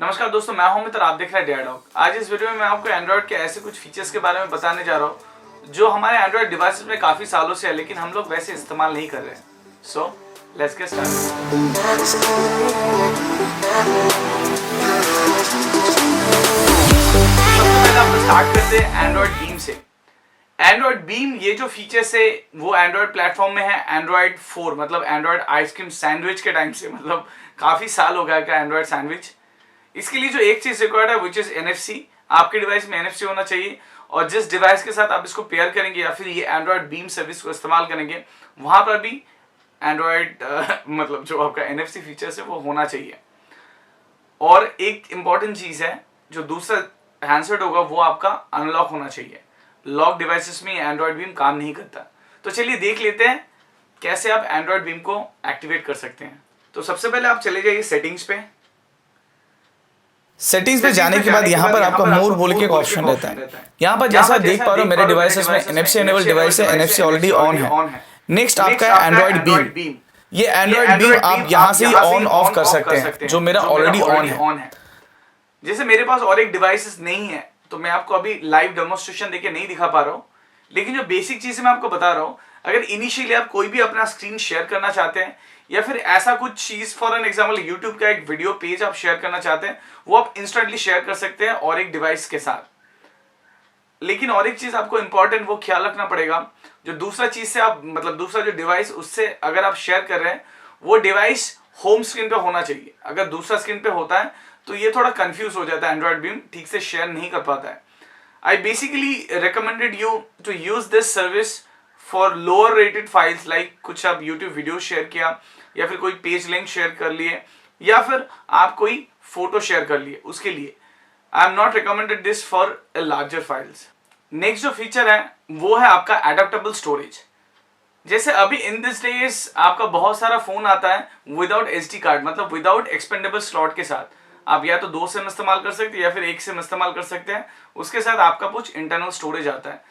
नमस्कार दोस्तों, मैं हूं मित्र, आप देख रहे हैं डेयरडॉग। आज इस वीडियो में मैं आपको एंड्रॉयड के ऐसे कुछ फीचर्स के बारे में बताने जा रहा हूं जो हमारे एंड्रॉयड डिवाइसेस में काफ़ी सालों से है, लेकिन हम लोग वैसे इस्तेमाल नहीं कर रहे हैं। So let's get started. सबसे पहले आपको स्टार्ट करते हैं एंड्रॉयड बीम से। एंड्रॉयड बीम ये जो फीचर्स है वो एंड्रॉयड प्लेटफॉर्म में है एंड्रॉयड 4, मतलब एंड्रॉयड आइसक्रीम सैंडविच के टाइम से, मतलब काफ़ी साल हो गया का एंड्रॉयड सैंडविच। इसके लिए जो एक चीज रिक्वायर्ड है विच इज NFC। आपके डिवाइस में NFC होना चाहिए, और जिस डिवाइस के साथ आप इसको पेयर करेंगे या फिर ये एंड्रॉयड बीम सर्विस को इस्तेमाल करेंगे वहां पर भी एंड्रॉयड मतलब जो आपका NFC फीचर्स है वो होना चाहिए। और एक इंपॉर्टेंट चीज है, जो दूसरा हैंडसेट होगा वो आपका अनलॉक होना चाहिए। लॉक डिवाइसेस में एंड्रॉयड बीम काम नहीं करता। तो चलिए देख लेते हैं कैसे आप एंड्रॉयड बीम को एक्टिवेट कर सकते हैं। तो सबसे पहले आप चले जाइए सेटिंग्स पे। सेटिंग्स पे जाने के बाद यहाँ पर आपका मोर बोल के एक ऑप्शन रहता है। यहाँ पर जैसा आप देख पा रहे हो मेरे डिवाइसेस में NFC एनेबल डिवाइस है, NFC ऑलरेडी ऑन है। नेक्स्ट आपका है एंड्रॉयड बीम। ये एंड्रॉयड बीम आप यहाँ से ही ऑन ऑफ कर सकते हैं, जो मेरा ऑलरेडी ऑन है। जैसे मेरे पास और एक डिवाइसेस नहीं है तो मैं आपको अभी लाइव डेमोन्स्ट्रेशन देके नहीं दिखा पा रहा हूँ, लेकिन जो बेसिक चीजें मैं आपको बता रहा हूँ, अगर इनिशियली आप कोई भी अपना स्क्रीन शेयर करना चाहते हैं या फिर ऐसा कुछ चीज, फॉर एन एग्जांपल यूट्यूब का एक वीडियो पेज आप शेयर करना चाहते हैं, वो आप इंस्टेंटली शेयर कर सकते हैं और एक डिवाइस के साथ। लेकिन और एक चीज आपको इंपॉर्टेंट वो ख्याल रखना पड़ेगा, जो दूसरा चीज से आप मतलब दूसरा जो डिवाइस उससे अगर आप शेयर कर रहे हैं वो डिवाइस होम स्क्रीन पे होना चाहिए। अगर दूसरा स्क्रीन पे होता है तो ये थोड़ा कंफ्यूज हो जाता है, एंड्रॉयड बीम ठीक से शेयर नहीं कर पाता है। I basically recommended you to use this service for lower rated files, like कुछ आप यूट्यूब वीडियो शेयर किया या फिर कोई पेज लिंक शेयर कर लिए या फिर आप कोई फोटो शेयर कर लिए, उसके लिए I am not recommended this for larger files. Next जो फीचर है वो है आपका एडेप्टेबल स्टोरेज। जैसे अभी इन दिस डेज आपका बहुत सारा फोन आता है विदाउट SD कार्ड, मतलब विदाउट एक्सपेंडेबल स्लॉट के साथ। आप या तो 2 सिम इस्तेमाल कर सकते हैं या फिर 1 सिम इस्तेमाल कर सकते हैं, उसके साथ आपका कुछ इंटरनल स्टोरेज आता है।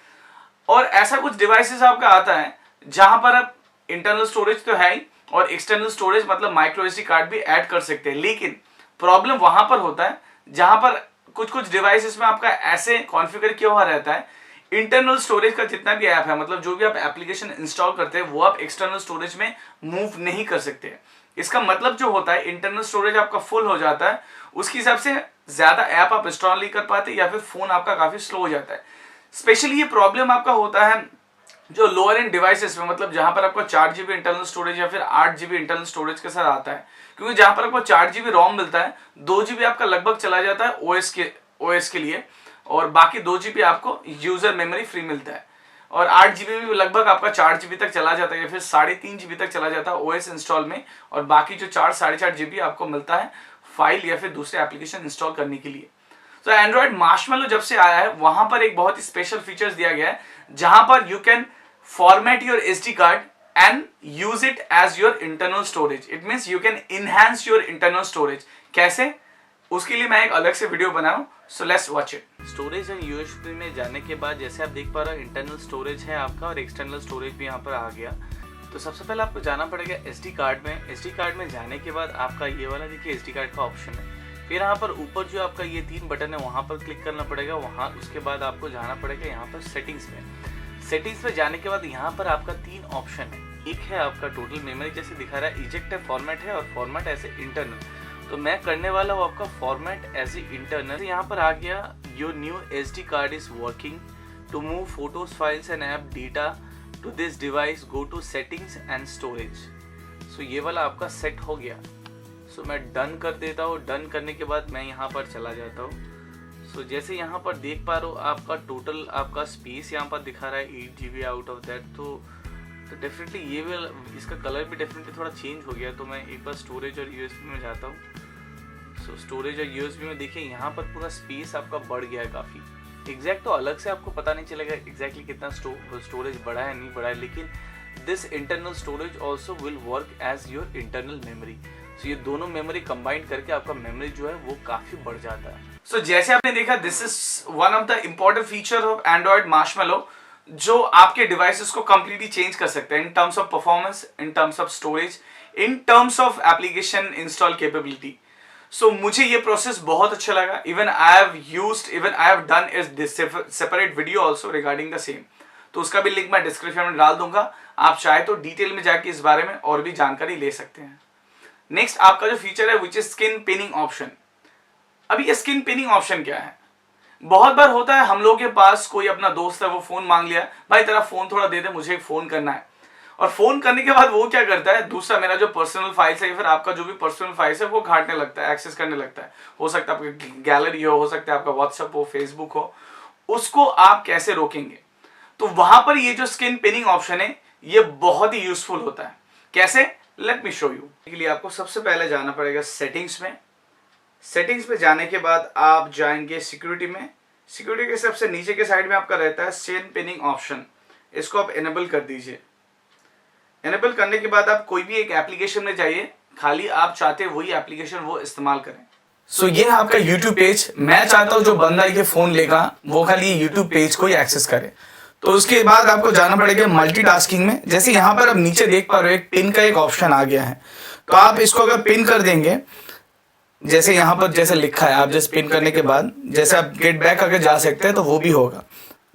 और ऐसा कुछ डिवाइसेस आपका आता है जहां पर आप इंटरनल स्टोरेज तो है ही और एक्सटर्नल स्टोरेज मतलब माइक्रो SD कार्ड भी ऐड कर सकते हैं। लेकिन प्रॉब्लम वहां पर होता है जहां पर कुछ डिवाइसेस में आपका ऐसे कॉन्फ़िगर किया हुआ रहता है, इंटरनल स्टोरेज का जितना भी ऐप है, मतलब जो भी आप एप्लीकेशन इंस्टॉल करते हैं वो आप एक्सटर्नल स्टोरेज में मूव नहीं कर सकते। इसका मतलब जो होता है इंटरनल स्टोरेज आपका फुल हो जाता है, उसके हिसाब से ज्यादा ऐप आप इंस्टॉल नहीं कर पाते या फिर फोन आपका काफी स्लो हो जाता है। स्पेशली ये प्रॉब्लम आपका होता है जो लोअर एंड डिवाइसेस में, मतलब जहां पर आपको 4 GB इंटरनल स्टोरेज या फिर 8 GB इंटरनल स्टोरेज के साथ आता है। क्योंकि जहां पर आपको 4 GB रोम मिलता है, 2 GB आपका लगभग चला जाता है OS के लिए, और बाकी 2 GB आपको यूजर मेमोरी फ्री मिलता है। और 8 GB भी लगभग आपका 4 GB तक चला जाता है या फिर 3.5 GB तक चला जाता है OS इंस्टॉल में, और बाकी जो 4-4.5 GB आपको मिलता है फाइल या फिर दूसरे एप्लीकेशन इंस्टॉल करने के लिए। तो एंड्रॉयड मार्शमैलो जब से आया है वहां पर एक बहुत ही स्पेशल फीचर्स दिया गया है जहां पर you can format your SD card and use it as your internal storage. It means you can enhance your internal storage. कैसे, उसके लिए मैं एक अलग से वीडियो बनाऊं, so let's watch it. Storage and USB में जाने के बाद जैसे आप देख पा रहे हो इंटरनल स्टोरेज है आपका और एक्सटर्नल स्टोरेज भी यहाँ पर आ गया। तो सबसे पहले आपको जाना पड़ेगा SD कार्ड में। SD कार्ड में जाने के बाद आपका ये वाला देखिए SD कार्ड का ऑप्शन है। फिर यहाँ पर ऊपर जो आपका ये 3 बटन है वहाँ पर क्लिक करना पड़ेगा। वहाँ उसके बाद आपको जाना पड़ेगा यहाँ पर सेटिंग्स में। सेटिंग्स में जाने के बाद यहाँ पर आपका 3 ऑप्शन है। एक है आपका टोटल मेमोरी जैसे दिखा रहा है, इजेक्ट है, फॉर्मेट है, और फॉर्मेट एज ए इंटरनल। तो मैं करने वाला हूँ आपका फॉर्मेट एज ए इंटरनल। यहाँ पर आ गया your new SD card is working to move photos, files and app data to this device, go to settings and storage. सो ये वाला आपका सेट हो गया। सो मैं डन कर देता हूँ। डन करने के बाद मैं यहाँ पर चला जाता हूँ। सो जैसे यहाँ पर देख पा रहे हो आपका टोटल आपका स्पेस यहाँ पर दिखा रहा है 8 GB आउट ऑफ दैट। तो डेफिनेटली ये भी, इसका कलर भी डेफिनेटली थोड़ा चेंज हो गया। तो मैं एक बार स्टोरेज और USB में जाता हूँ। सो स्टोरेज और USB में देखिए यहाँ पर पूरा स्पेस आपका बढ़ गया है काफ़ी। एग्जैक्ट तो अलग से आपको पता नहीं चलेगा एग्जैक्टली कितना स्टोरेज बढ़ा है नहीं बढ़ा है, लेकिन this internal storage also will work as your internal memory. सो ये दोनों मेमोरी कंबाइन करके आपका मेमोरी जो है वो काफी बढ़ जाता है। सो जैसे आपने देखा, this is one of the important feature of Android Marshmallow जो आपके डिवाइसेस को कंप्लीटली चेंज कर सकते हैं in terms of performance, in terms of storage, in terms of application install capability. सो मुझे ये प्रोसेस बहुत अच्छा लगा. Even I have done a separate video also regarding the same. तो उसका भी लिंक मैं डिस्क्रिप्शन में डाल दूंगा. आप चाहे तो डिटेल में जाके इस बारे में और भी जानकारी ले सकते हैं. नेक्स्ट आपका जो फीचर है which is skin pinning option. अभी ये स्किन पिनिंग ऑप्शन क्या है? बहुत बार होता है हम लोगों के पास कोई अपना दोस्त है, वो फोन मांग लिया, भाई तेरा फोन थोड़ा दे दे, मुझे एक फोन करना है. और फोन करने के बाद वो क्या करता है, दूसरा मेरा जो पर्सनल फाइल्स है या फिर आपका जो भी पर्सनल फाइल्स है वो घाटने लगता है, एक्सेस करने लगता है. हो सकता है आपकी गैलरी हो सकता है आपका व्हाट्सएप हो, फेसबुक हो. उसको आप कैसे रोकेंगे? तो वहां पर ये जो स्किन पिनिंग ऑप्शन है ये बहुत ही यूजफुल होता है. कैसे? Late me show you. के लिए आपको सबसे पहले जाना पड़ेगा सेटिंग्स में. सेटिंग्स में जाने के बाद आप जाएंगे सिक्योरिटी में. सिक्योरिटी के सबसे नीचे के साइड में आपका रहता है स्किन पिनिंग ऑप्शन. इसको आप इनेबल कर दीजिए. इनेबल करने के बाद आप कोई भी एक एप्लीकेशन में जाइए, खाली आप चाहते वही एप्लीकेशन वो इस्तेमाल करें. सो ये है आपका YouTube पेज. मैं चाहता हूँ जो बंदा ये फोन लेगा वो खाली YouTube पेज को ही एक्सेस करे. तो उसके बाद आपको जाना पड़ेगा मल्टीटास्किंग में. जैसे यहाँ पर आप नीचे देख पा रहे हो एक पिन का एक ऑप्शन आ गया है. तो आप इसको अगर पिन कर देंगे, जैसे यहाँ पर जैसे लिखा है, आप जैसे पिन करने के बाद जैसे आप गेट बैक अगर जा सकते हैं तो वो भी होगा.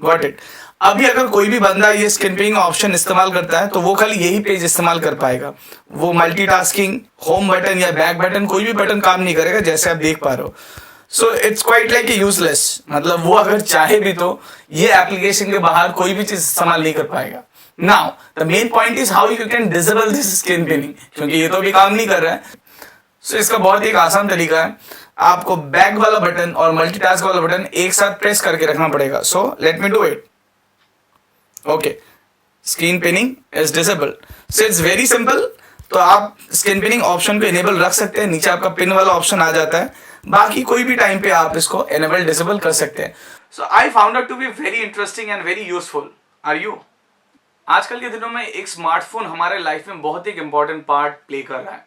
Got it. अभी अगर कोई भी बंदा ये स्किन पिनिंग ऑप्शन इस्तेमाल करता है तो वो खाली यही पेज इस्तेमाल कर पाएगा. वो मल्टीटास्किंग, होम बटन या बैक बटन कोई भी बटन काम नहीं करेगा, जैसे आप देख पा रहे हो. So it's quite like a useless. मतलब वो अगर चाहे भी तो ये एप्लीकेशन के बाहर कोई भी चीज इस्तेमाल नहीं कर पाएगा. Now the main point is how you can disable this skin pinning, क्योंकि ये तो भी काम नहीं कर रहा है. सो इसका बहुत ही एक आसान तरीका है. आपको बैक वाला बटन और मल्टीटास्क वाला बटन एक साथ प्रेस करके रखना पड़ेगा. सो let me do it. Okay, screen pinning is disabled. So it's very simple. तो आप स्क्रीन पिनिंग ऑप्शन को इनेबल रख सकते हैं. नीचे आपका पिन वाला ऑप्शन आ जाता है. बाकी कोई भी टाइम पे आप इसको इनेबल डिसेबल कर सकते हैं. So I found it to be very interesting and very useful. Are you? आजकल के दिनों में एक स्मार्टफोन हमारे लाइफ में बहुत ही इंपॉर्टेंट पार्ट प्ले कर रहा है.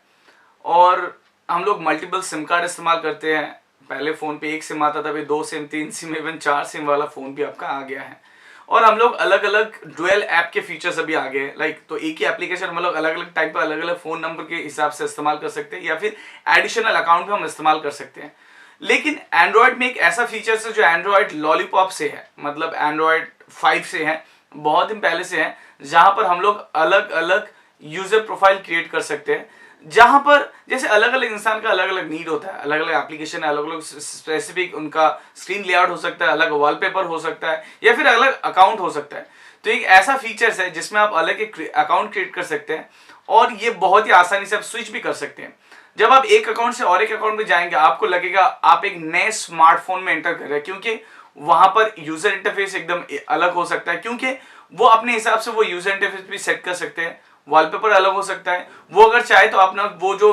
और हम लोग मल्टीपल सिम कार्ड इस्तेमाल करते हैं. पहले फोन पे एक सिम आता था, अभी 2 सिम, 3 सिम, इवन 4 सिम वाला फोन भी आपका आ गया है. और हम लोग अलग अलग डुअल ऐप के फीचर्स अभी आ गए. लाइक तो एक ही एप्लीकेशन हम लोग अलग अलग टाइप का अलग अलग फोन नंबर के हिसाब से इस्तेमाल कर सकते हैं, या फिर एडिशनल अकाउंट भी हम इस्तेमाल कर सकते हैं. लेकिन एंड्रॉयड में एक ऐसा फीचर है जो एंड्रॉयड लॉलीपॉप से है, मतलब एंड्रॉयड 5 से है, बहुत दिन पहले से है, जहां पर हम लोग अलग अलग यूजर प्रोफाइल क्रिएट कर सकते हैं. जहां पर जैसे अलग अलग इंसान का अलग अलग नीड होता है, अलग अलग एप्लीकेशन है, अलग अलग स्पेसिफिक उनका स्क्रीन लेआउट हो सकता है, अलग वॉलपेपर हो सकता है, या फिर अलग अकाउंट हो सकता है. तो एक ऐसा फीचर्स है जिसमें आप अलग एक अकाउंट क्रिएट कर सकते हैं. और ये बहुत ही आसानी से आप स्विच भी कर सकते हैं. जब आप एक अकाउंट से और एक अकाउंट में जाएंगे आपको लगेगा आप एक नए स्मार्टफोन में एंटर कर रहे हैं, क्योंकि वहां पर यूजर इंटरफेस एकदम अलग हो सकता है. क्योंकि वो अपने हिसाब से वो यूजर इंटरफेस भी सेट कर सकते हैं. वॉलपेपर अलग हो सकता है. वो अगर चाहे तो अपना वो जो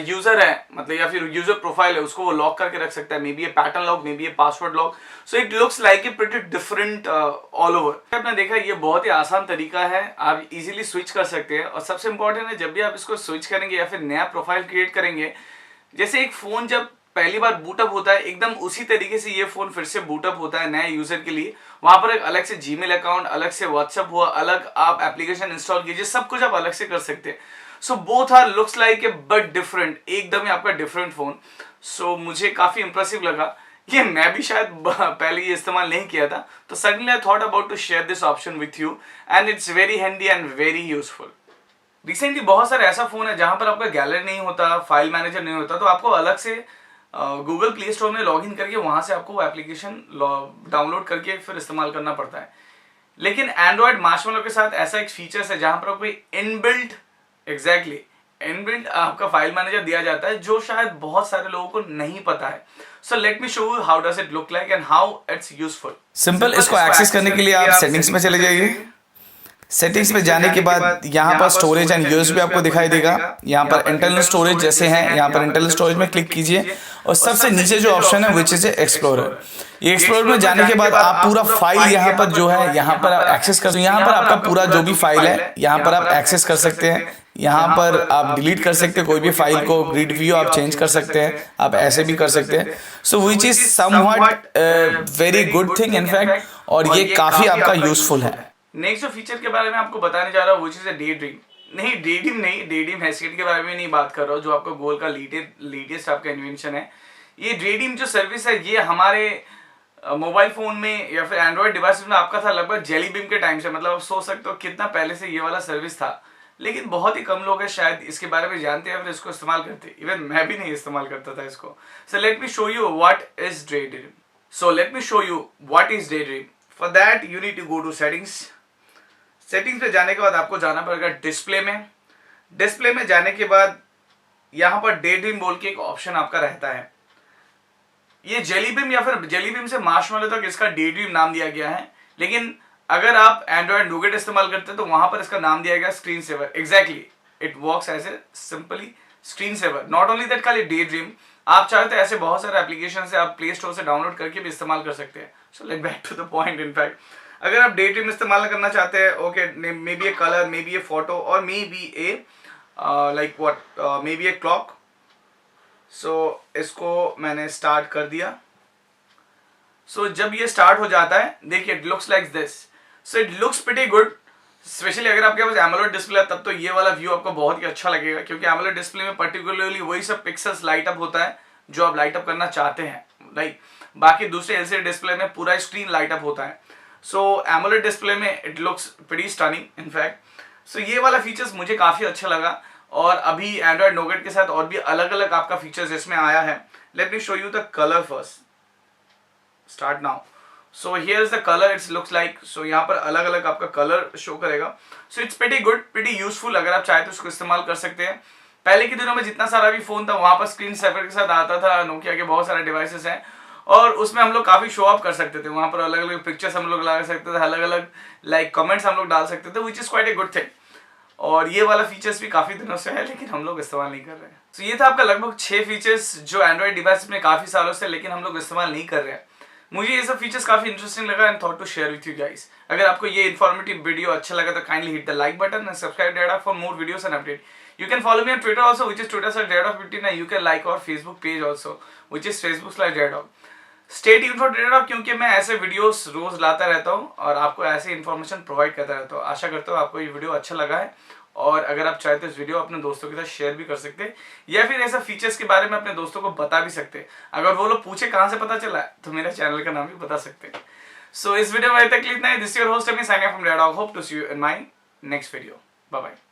यूजर है, मतलब या फिर यूजर प्रोफाइल है, उसको वो लॉक करके रख सकता है. मे बी ये पैटर्न लॉक, मे बी ये password lock. So it looks like A pretty different all over. आपने देखा ये बहुत ही आसान तरीका है, आप इजीली स्विच कर सकते हैं. और सबसे इंपॉर्टेंट है जब भी आप इसको स्विच करेंगे या फिर नया प्रोफाइल क्रिएट करेंगे, जैसे एक फोन जब पहली बार बूटअप होता है, एकदम उसी तरीके से ये फोन फिर से बूटअप होता है नए यूजर के लिए. वहां पर एक अलग से जीमेल अकाउंट, अलग से व्हाट्सएप हुआ, अलग आप एप्लीकेशन इंस्टॉल कीजिए, सब कुछ आप अलग से कर सकते हैं. So both are looks like a but different, एकदम ही आपका डिफरेंट फोन. सो मुझे काफी इंप्रेसिव लगा. ये मैं भी शायद पहले ये इस्तेमाल नहीं किया था, तो suddenly I thought about to share this option with you and it's very handy and very useful. Recently बहुत सारे ऐसा फोन है जहां पर आपका गैलरी नहीं होता, फाइल मैनेजर नहीं होता, तो आपको अलग से गूगल प्ले स्टोर में लॉगिन करके वहां से आपको वो एप्लीकेशन डाउनलोड करके फिर इस्तेमाल करना पड़ता है. लेकिन एंड्रॉयड मार्शमैलो के साथ ऐसा एक फीचर्स है जहां पर आपको इनबिल्ट इनबिल्ट आपका फाइल मैनेजर दिया जाता है, जो शायद बहुत सारे लोगों को नहीं पता है. सो let me show you how does it look like and how it's useful. Simple. इसको एक्सेस करने के लिए आप सेटिंग्स में चले जाइए. सेटिंग्स में जाने के बाद यहाँ पर स्टोरेज एंड यूएसबी आपको दिखाई देगा. यहाँ पर इंटरनल स्टोरेज जैसे हैं, यहाँ पर इंटरनल स्टोरेज में क्लिक कीजिए और सबसे नीचे जो ऑप्शन है विच इज एक्सप्लोरर. ये एक्सप्लोरर में जाने के बाद आप पूरा फाइल यहाँ पर जो है यहाँ पर आप एक्सेस कर सकते हैं. यहाँ पर आपका पूरा जो भी फाइल है यहाँ पर आप एक्सेस कर सकते हैं. यहाँ पर आप डिलीट कर सकते हैं कोई भी फाइल को, ग्रिड व्यू आप चेंज कर सकते हैं, आप ऐसे भी कर सकते हैं. So which is somewhat very good thing in fact, और ये काफी आपका यूजफुल है. नेक्स्ट जो फीचर के बारे में आपको बताने जा रहा हूँ which is a day dream. नहीं, डेडीम हेडसेट के बारे में नहीं बात कर रहा हूँ, जो आपका गूगल का लेटेस्ट आपका इन्वेंशन है। ये डेडीम जो सर्विस है ये हमारे मोबाइल फोन में या फिर एंड्रॉइड डिवाइस में आपका था लगभग जेली बीम के टाइम से। मतलब आप सोच सकते हो कितना पहले से ये वाला सर्विस था, लेकिन बहुत ही कम लोग हैं शायद इसके बारे में जानते हैं और इसको इस्तेमाल करते। इवन मैं भी नहीं इस्तेमाल करता था इसको। So let me show you what is Daydream. So let me show you what is Daydream. For that you need to go to settings. Settings पे जाने के बाद आपको जाना पड़ेगा डिस्प्ले में। डिस्प्ले में जाने के बाद यहाँ पर डेड्रीम बोल के एक ऑप्शन आपका रहता है। ये जेली बीम या फिर जेली बीम से मार्शमैलो तक इसका डेड्रीम नाम दिया गया है, लेकिन अगर आप एंड्रॉइड नोगेट इस्तेमाल करते हैं तो वहां पर इसका नाम दिया गया screen saver. Exactly it works as a simply screen saver. Not only that, खाली डेड्रीम आप चाहे तो ऐसे बहुत सारे एप्लीकेशन से आप प्ले स्टोर से डाउनलोड करके भी इस्तेमाल कर सकते हैं। So let back to the point. In fact अगर आप डेड्रीम इस्तेमाल करना चाहते हैं, okay, may be a colour, may be a photo और may be a like what, may be a clock. So इसको मैंने स्टार्ट कर दिया। सो जब ये स्टार्ट हो जाता है, देखिए it looks like this. So it looks pretty good. Specially अगर आपके पास एमोलेड डिस्प्ले है तब तो ये वाला व्यू आपको बहुत ही अच्छा लगेगा, क्योंकि एमोलेड डिस्प्ले में पर्टिकुलरली वही सब पिक्सेल्स लाइट अप होता है जो आप लाइट अप करना चाहते हैं। लाइक बाकी दूसरे एलसीडी डिस्प्ले में पूरा स्क्रीन लाइट अप होता है। सो एमोलेड डिस्प्ले में it looks pretty stunning in fact. So ये वाला फीचर्स मुझे काफी अच्छा लगा। और अभी एंड्रॉइड नोगेट के साथ और भी अलग अलग आपका फीचर्स इसमें आया है। Let me show you the colour first. Start now. So here is the colour it's looks like. So यहाँ पर अलग अलग आपका कलर शो करेगा। So it's pretty good, pretty useful. अगर आप चाहे तो इसको इस्तेमाल कर सकते हैं। पहले के दिनों में जितना सारा भी फोन था वहां पर स्क्रीन सेवर के साथ आता था। नोकिया के बहुत सारे डिवाइसेस हैं और उसमें हम लोग काफी शो ऑफ कर सकते थे। वहां पर अलग अलग पिक्चर्स हम लोग लगा सकते थे, अलग अलग लाइक कमेंट्स हम लोग डाल सकते थे, which is quite a good thing. और ये वाला फीचर्स भी काफी दिनों से है लेकिन हम लोग इस्तेमाल नहीं कर रहे हैं। तो ये था आपका लगभग 6 फीचर्स जो एंड्रॉइड डिवाइस में काफी सालों से लेकिन हम लोग इस्तेमाल नहीं कर रहे हैं। मुझे ये सब फीचर्स काफी इंटरेस्टिंग लगा and thought to share with you guys. अगर आपको ये इन्फॉर्मेटिव वीडियो अच्छा लगा तो kindly hit the like button and subscribe data for more videos and update. You can follow me on Twitter also, which is Twitter/Datadog15, and you can like our Facebook page also, which is Facebook/Datadog. Stay tuned for Datadog क्योंकि मैं ऐसे videos रोज लाता रहता हूँ और आपको ऐसे information provide करता रहता हूँ। आशा करता हूँ आपको ये वीडियो अच्छा लगा है और अगर आप चाहते तो इस वीडियो अपने दोस्तों के साथ शेयर भी कर सकते हैं या फिर ऐसा फीचर्स के बारे में अपने दोस्तों को बता भी सकते हैं। अगर वो लोग पूछे कहाँ से पता चला है तो मेरे चैनल का नाम भी बता सकते हैं। सो इस वीडियो में तक इतना ही। This your host me signing from Datadog। Hope to see you in my next video. Bye bye.